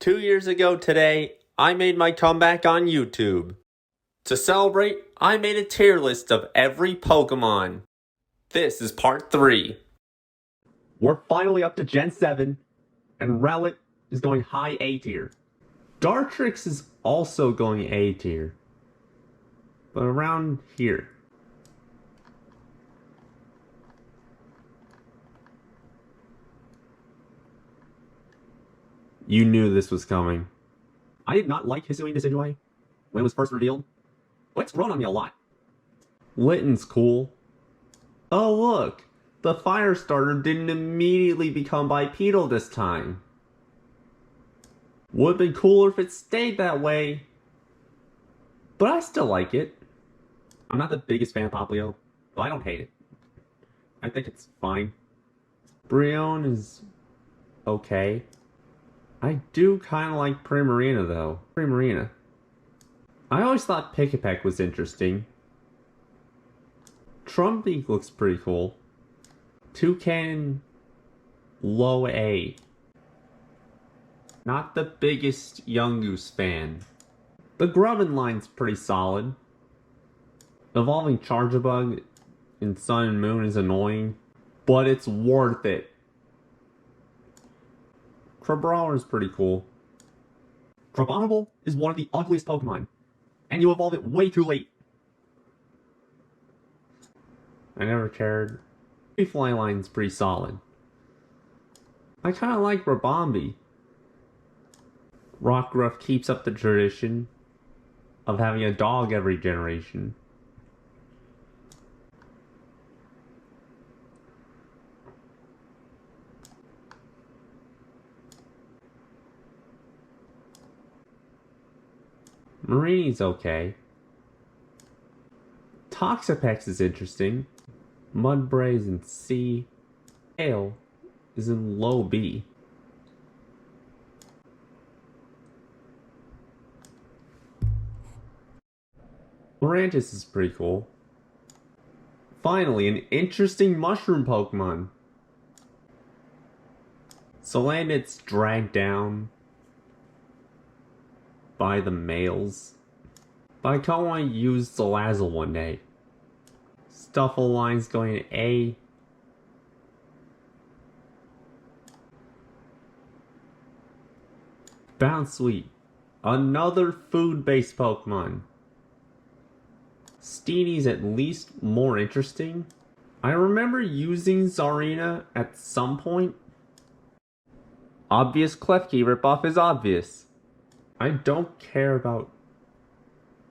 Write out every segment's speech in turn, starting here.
2 years ago today, I made my comeback on YouTube. To celebrate, I made a tier list of every Pokemon. This is part 3. We're finally up to Gen 7, and Rowlet is going high A tier. Dartrix is also going A tier, but around here. You knew this was coming. I did not like Hisuian Decidueye when it was first revealed, but it's grown on me a lot. Litten's cool. Oh look, the fire starter didn't immediately become bipedal this time. Would've been cooler if it stayed that way, but I still like it. I'm not the biggest fan of Poplio, but I don't hate it. I think it's fine. Brionne is okay. I do kind of like Primarina though. Primarina. I always thought Pikipek was interesting. Trumbeak looks pretty cool. Toucan, low A. Not the biggest Yungoos fan. The Grubbin line's pretty solid. Evolving Charjabug in Sun and Moon is annoying, but it's worth it. Crabrawler is pretty cool. Crabominable is one of the ugliest Pokemon, and you evolve it way too late. I never cared. The Fly line's pretty solid. I kinda like Rabombi. Rockruff keeps up the tradition of having a dog every generation. Marini's okay. Toxapex is interesting. Mudbray is in C. Ale is in low B. Lurantis is pretty cool. Finally, an interesting mushroom Pokemon. Salandit's dragged down by the males. But I kinda want to use Salazzle one day. Stuffle line's going to A. Bounsweet. Another food-based Pokemon. Steeny's at least more interesting. I remember using Zarina at some point. Obvious Klefki ripoff is obvious. I don't care about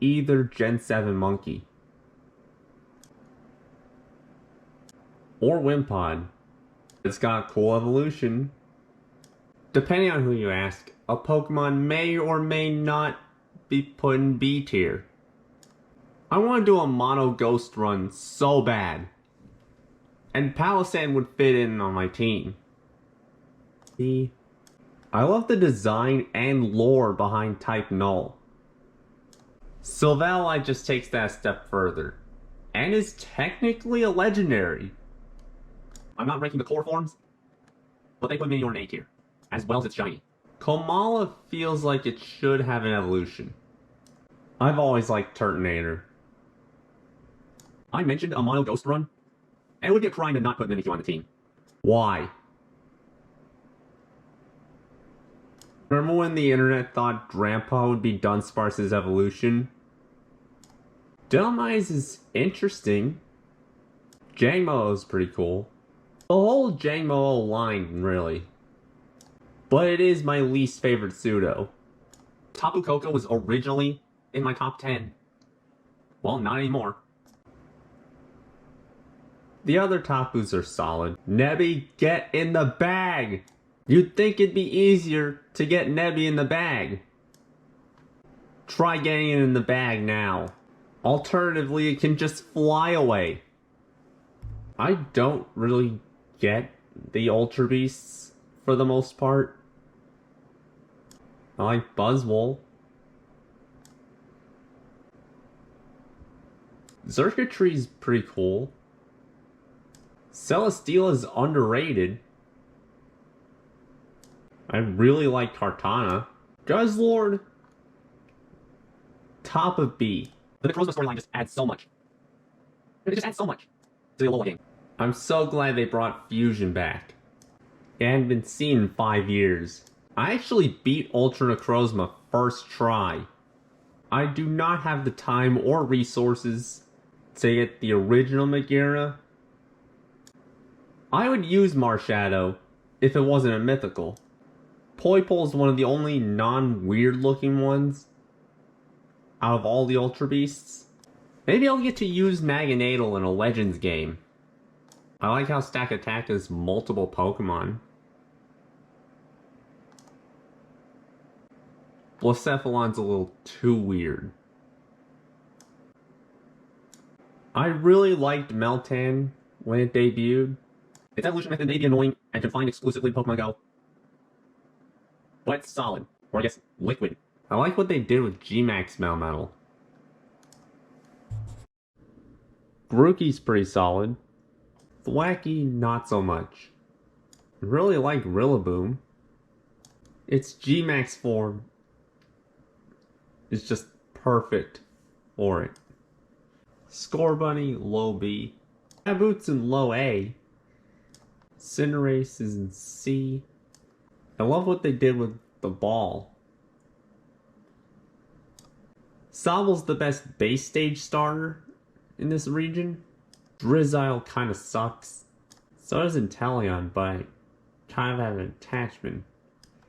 either Gen 7 monkey. Or Wimpod. It's got a cool evolution. Depending on who you ask, a Pokemon may or may not be put in B tier. I want to do a mono ghost run so bad. And Palossand would fit in on my team. See? I love the design and lore behind Type Null. Silvally just takes that a step further, and is technically a legendary. I'm not ranking the core forms, but they put Minior in A tier, as well as its shiny. Komala feels like it should have an evolution. I've always liked Turtonator. I mentioned a mono ghost run, and it would be a crime to not put Mimikyu on the team. Why? Remember when the internet thought Grandpa would be Dunsparce's evolution? Dhelmise is interesting. Jangmo is pretty cool. The whole Jangmo line, really. But it is my least favorite pseudo. Tapu Koko was originally in my top 10. Well, not anymore. The other Tapus are solid. Nebby, get in the bag! You'd think it'd be easier to get Nebby in the bag. Try getting it in the bag now. Alternatively, it can just fly away. I don't really get the Ultra Beasts for the most part. I like Buzzwole. Xurkitree's pretty cool. Celesteela is underrated. I really like Kartana. Guzzlord, top of B. The Necrozma storyline just adds so much. It just adds so much to the Alola game. I'm so glad they brought Fusion back. It hadn't been seen in 5 years. I actually beat Ultra Necrozma first try. I do not have the time or resources to get the original Megaera. I would use Marshadow if it wasn't a mythical. Poipole is one of the only non-weird looking ones out of all the Ultra Beasts. Maybe I'll get to use Magnetal in a Legends game. I like how Stack Attack has multiple Pokemon. Blacephalon's a little too weird. I really liked Meltan when it debuted. Its evolution method may be annoying and confined exclusively to Pokemon Go, but it's solid. Or I guess, liquid. I like what they did with G-Max Melmetal. Grookey's pretty solid. Thwackey, not so much. I really like Rillaboom. Its G-Max form is just perfect for it. Scorbunny, low B. Aboot's in low A. Cinderace is in C. I love what they did with the ball. Sobble's the best base stage starter in this region. Drizzile kind of sucks. So does Inteleon, but I kind of have an attachment.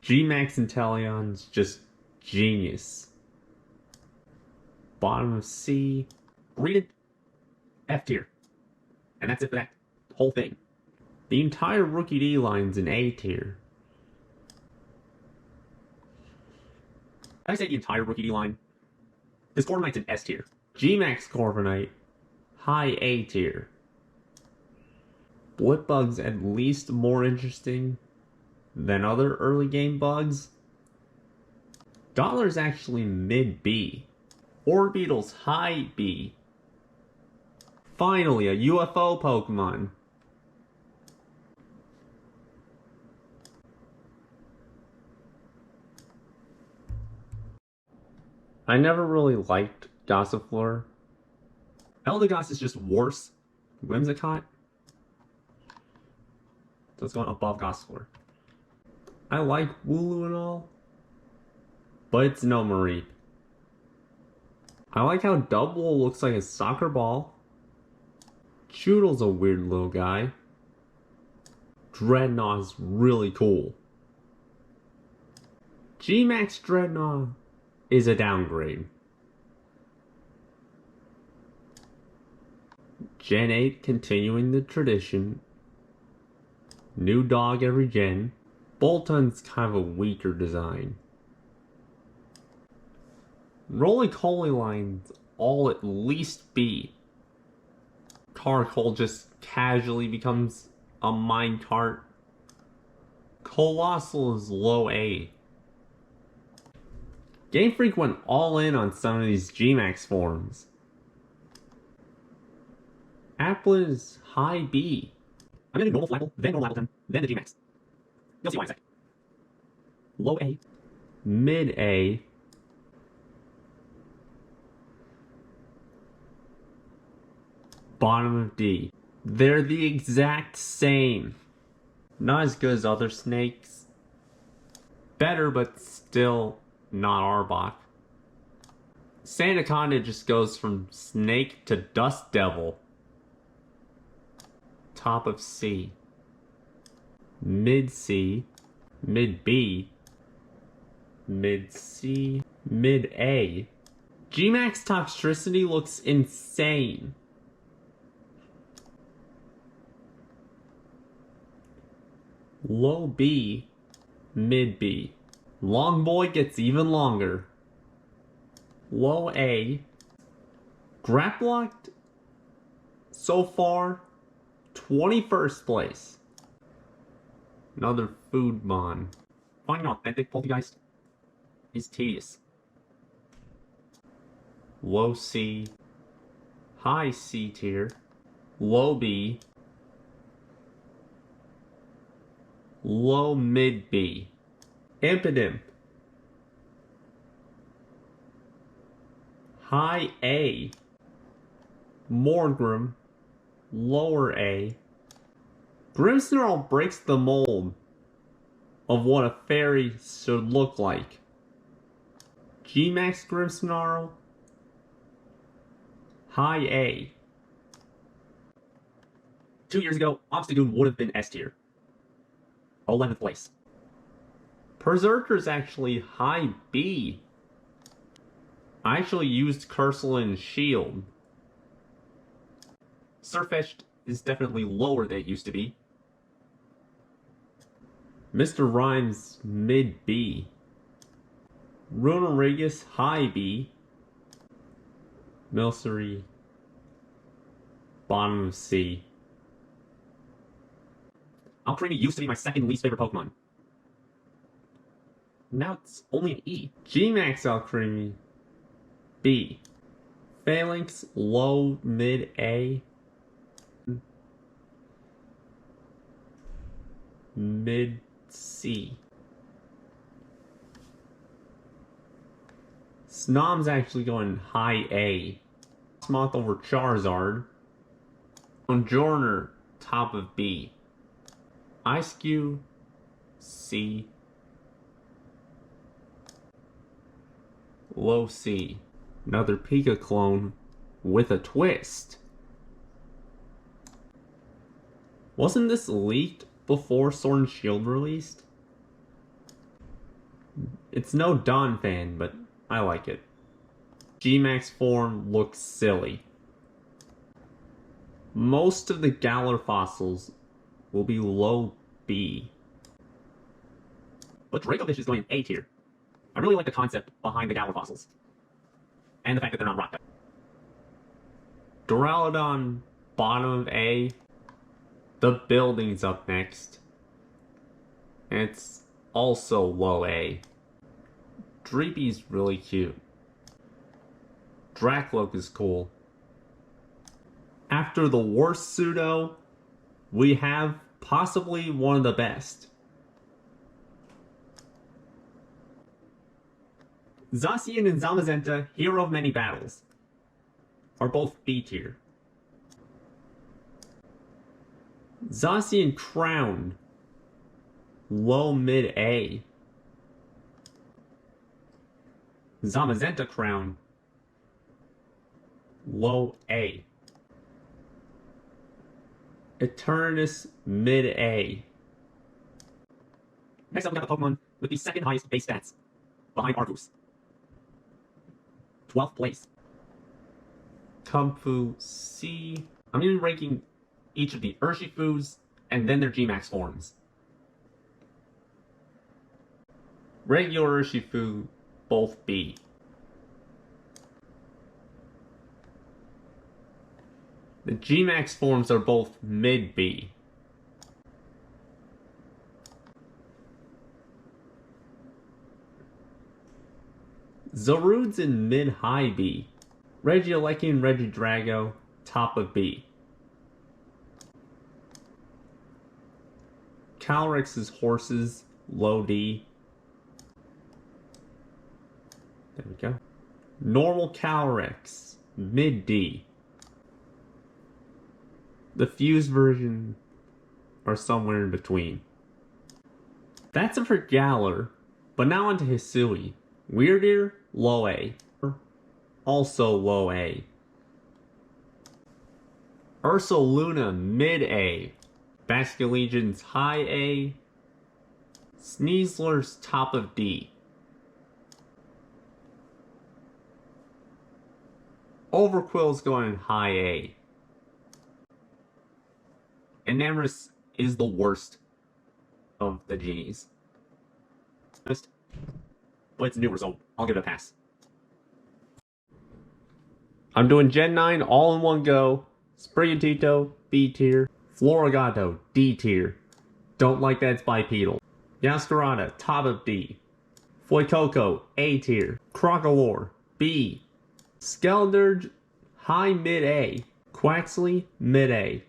G-Max Inteleon's just genius. Bottom of C. Rated F tier. And that's it for that whole thing. The entire Rookie D line's in A tier. I say the entire Rookie D line. This Corviknight's in S tier. G-Max Corviknight, high A tier. Blipbug's at least more interesting than other early game bugs. Dollar's actually mid B. Orbeetle's high B. Finally, a UFO Pokemon. I never really liked Gossifleur. Eldegoss is just worse. Whimsicott. So it's going above Gossifleur. I like Wooloo and all, but it's no Mareep. I like how Double looks like a soccer ball. Choodle's a weird little guy. Dreadnaught's really cool. G-Max Dreadnought is a downgrade. Gen 8 continuing the tradition. New dog every gen. Boltun's kind of a weaker design. Roly-Poly lines all at least B. Carkol just casually becomes a minecart. Colossal is low A. Game Freak went all in on some of these G-Max forms. Applin is high B. I'm gonna do normal Flapple, then normal Appleton, then the G-Max. You'll see why in a sec. Low A. Mid A. Bottom of D. They're the exact same. Not as good as other snakes. Better, but still not Arbok. Sandaconda just goes from snake to dust devil. Top of C. Mid C. Mid B. Mid C. Mid A. G-Max Toxtricity looks insane. Low B. Mid B. Long Boy gets even longer. Low A. Graplocked so far 21st place. Another food mon. Finding an authentic poltergeist is tedious. Low C. High C tier. Low B. Low mid B. Impidimp. high A. Morgrim, lower A. Grimmsnarl breaks the mold of what a fairy should look like. G-Max Grimmsnarl, high A. 2 years ago, Obstagoon would have been S tier. 11th place. Berserker's actually high B. I actually used Cursolin's shield. Surfetched is definitely lower than it used to be. Mr. Rhymes mid B. Runerigus high B. Milcery bottom of C. Alcremie used to be my second least favorite Pokemon. Now it's only an E. G-Max Alcremie B. Phalanx low mid A. Mid C. Snom's actually going high A. Moth over Charizard. Sojourner top of B. Ice-Cube C. Low C. Another Pika clone with a twist. Wasn't this leaked before Sword and Shield released? It's no Dawn fan, but I like it. G-Max form looks silly. Most of the Galar fossils will be low B. But Dracovish is going in A tier. I really like the concept behind the Galar fossils. And the fact that they're not rock type. Duraludon, bottom of A. The building's up next. And it's also low A. Dreepy's really cute. Dracloak is cool. After the worst pseudo, we have possibly one of the best. Zacian and Zamazenta, Hero of Many Battles, are both B tier. Zacian Crown, low mid A. Zamazenta Crown, low A. Eternus mid A. Next up we got the Pokemon with the second highest base stats, behind Argus. 12th place. Kumfu C. I'm even ranking each of the Urshifus and then their G-Max forms. Regular Urshifu, both B. The G-Max forms are both mid B. Zarude's in mid-high B. Regieleki and Regidrago, top of B. Calyrex's horses, low D. There we go. Normal Calyrex, mid D. The fused version are somewhere in between. That's it for Galar, but now onto Hisui. Weirdeer, low A. Also low A. Ursaluna, mid A. Basculegion's high A. Sneasler's top of D. Overquill's going high A. Enamorus is the worst of the genies. But it's newer, so I'll give it a pass. I'm doing Gen 9 all in one go. Sprigatito, B tier. Florigato, D tier. Don't like that it's bipedal. Yaskarada, top of D. Fuecoco, A tier. Crocolore, B. Skeldurge, high mid A. Quaxley, mid A.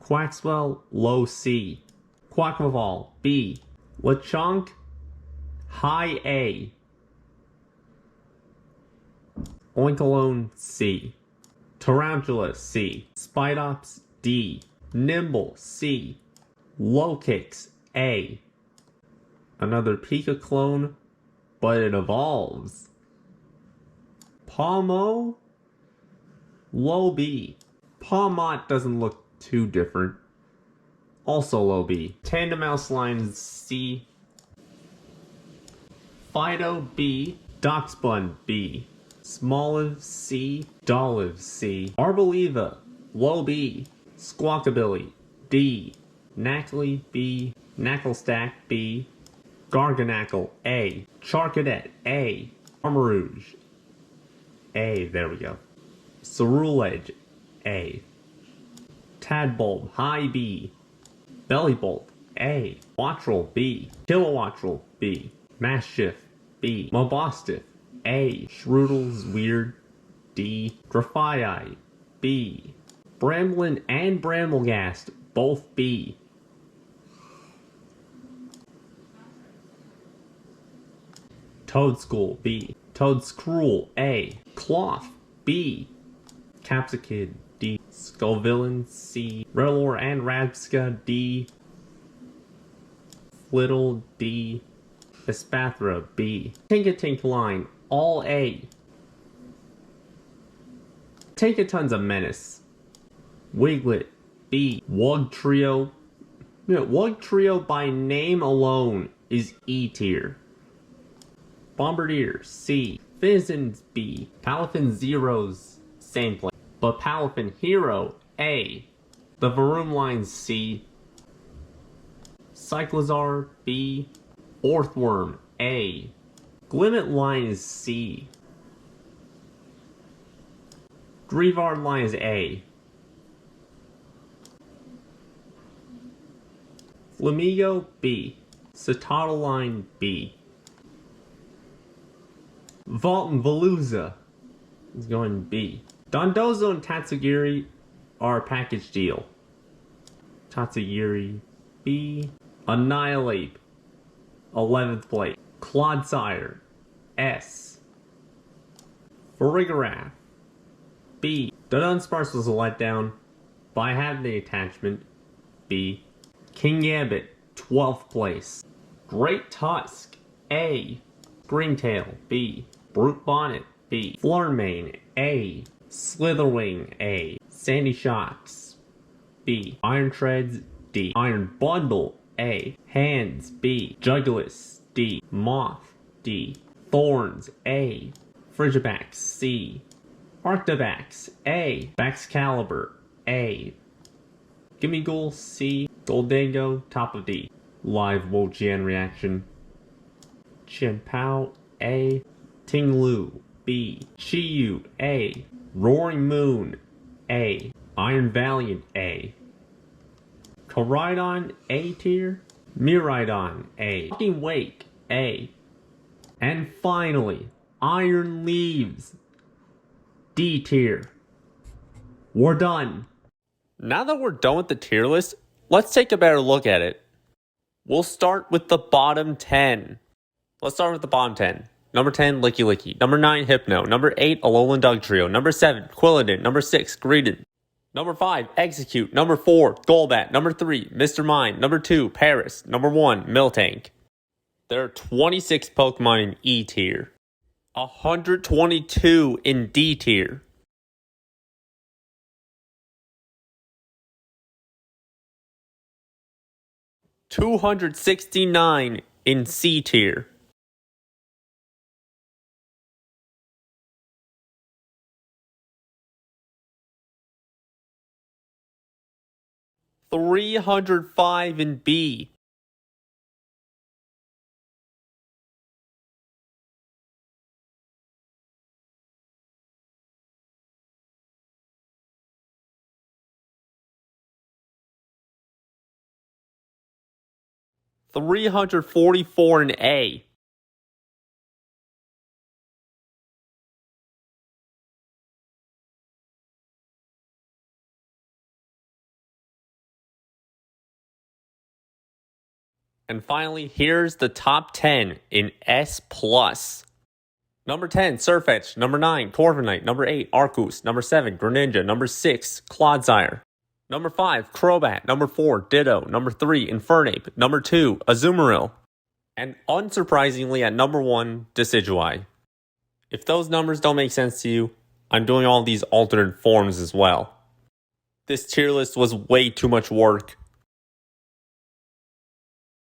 Quaxwell, low C. Quackmaval, B. Lechonk, high A. Oinkalone, C. Tarantula, C. Spidops, D. Nimble, C. Low Kicks, A. Another Pika clone, but it evolves. Pawmo, low B. Pawmot doesn't look too different. Also low B. Tandemaus line C. Fido B. Doxbun B. Smoliv C. Dolive C. Arboliva low B. Squawkabilly D. Knackley B. Knacklestack B. Garganackle A. Charcadet A. Armarouge A. There we go. Ceruledge A. Tadbulb High B. Bellybolt A. Wattrel B. Kilowattrel B. Mastiff B. Mobostiff A. Shroodle's Weird D. Drafii B. Bramblin and Bramblegast both B. Toadschool B. Toadscruel A. Cloth B. Capsicid D. Skullvillain C. Rellor and Rabska D. Flittle D. Espathra B. Tinkatink line all A. Tinkaton's a menace. Wiglet B. Wug Trio. Wug Trio by name alone is E tier. Bombardier C. Fizzins B. Palafin Zero's same place, but Palafin Hero A. The Varoom line C. Cyclozar B. Orthworm A. Glimmet line is C. Greavard line is A. Flamigo B. Citadel line B. Vault and Veluza is going B. Dondozo and Tatsugiri are a package deal. Tatsugiri B. Annihilate 11th place. Clodsire S. Farigarath B. Dunsparce was a letdown, but I have the attachment B. King Gambit 12th place. Great Tusk A. Springtail B. Brute Bonnet B. Flormane A. Slitherwing A. Sandy Shocks B. Iron Treads D. Iron Bundle A. Hands B. Jugulis D. Moth D. Thorns A. Frigibax C. Arctobax A. Baxcalibur A. Gimmighoul C. Goldango top of D. Live Wojian reaction. Chien-Pao A. Tinglu B. Chiyu A. Roaring Moon A. Iron Valiant A. Koraidon A tier. Miraidon A. Fucking Wake A. And finally, Iron Leaves D tier. We're done. Now that we're done with the tier list, let's take a better look at it. We'll start with the bottom 10. Let's start with the bottom 10. Number 10, Licky Licky. Number 9, Hypno. Number 8, Alolan Dugtrio. Number 7, Quilladin. Number 6, Greedent. Number 5, Execute. Number 4, Golbat. Number 3, Mr. Mime. Number 2, Paris. Number 1, Miltank. There are 26 Pokemon in E tier. 122 in D tier. $269 in C tier. $305 in B. $344 in A. And finally, here's the top 10 in S+. Number 10, Sirfetch'd. Number 9, Corviknight. Number 8, Arceus. Number 7, Greninja. Number 6, Clodsire. Number 5, Crobat. Number 4, Ditto. Number 3, Infernape. Number 2, Azumarill. And unsurprisingly, at number 1, Decidueye. If those numbers don't make sense to you, I'm doing all these alternate forms as well. This tier list was way too much work,